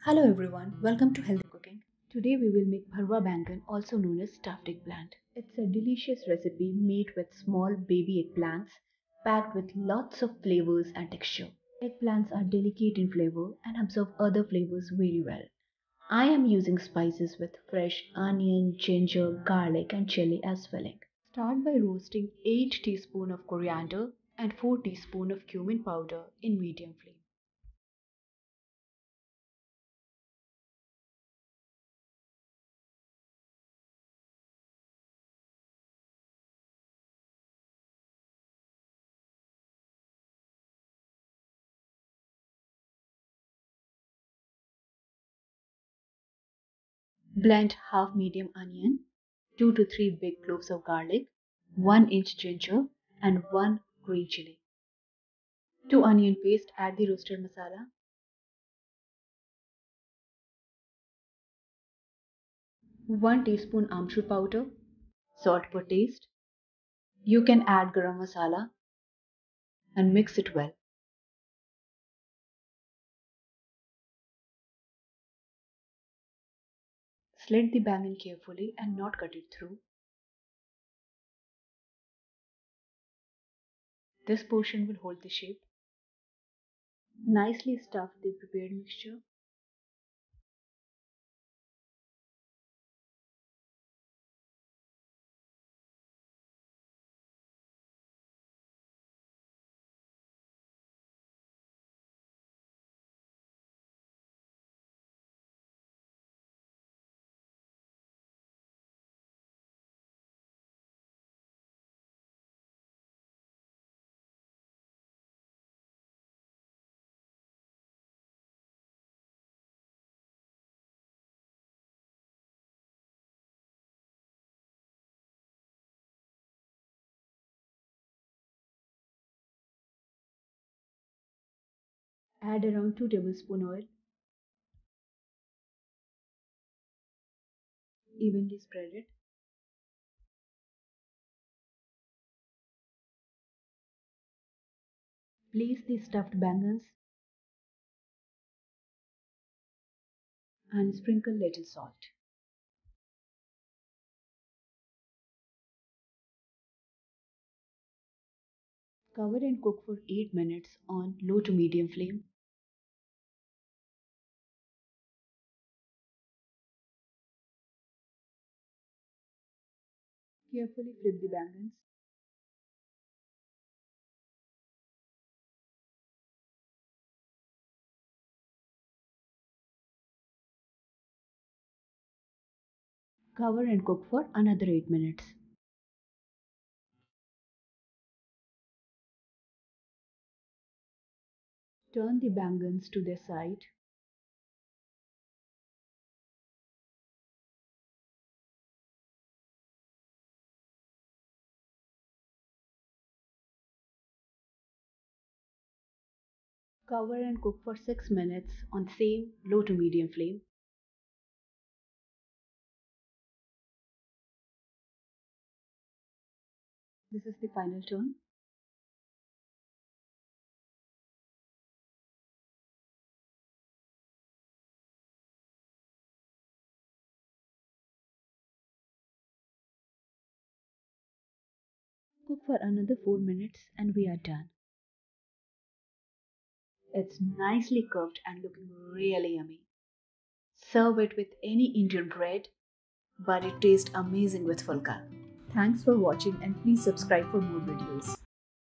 Hello everyone, welcome to Healthy Cooking. Today we will make Bharwa Baingan, also known as stuffed eggplant. It's a delicious recipe made with small baby eggplants packed with lots of flavors and texture. Eggplants are delicate in flavor and absorb other flavors very well. I am using spices with fresh onion, ginger, garlic and chili as filling. Start by roasting 8 teaspoons of coriander and 4 teaspoons of cumin powder in medium flame. Blend half medium onion, 2 to 3 big cloves of garlic, 1 inch ginger and 1 green chili. To onion paste, add the roasted masala, 1 teaspoon Aamchur powder, salt per taste. You can add garam masala and mix it well. Slit the bangan carefully and not cut it through. This portion will hold the shape. Nicely stuff the prepared mixture. Add around 2 tablespoons oil. Evenly spread it. Place the stuffed bangans and sprinkle little salt. Cover and cook for 8 minutes on low to medium flame. Carefully flip the bangans. Cover and cook for another 8 minutes. Turn the bangans to their side. Cover and cook for 6 minutes on same low to medium flame. This is the final turn. Cook for another 4 minutes and we are done. It's nicely cooked and looking really yummy. Serve it with any Indian bread, but it tastes amazing with fulka. Thanks for watching and please subscribe for more videos.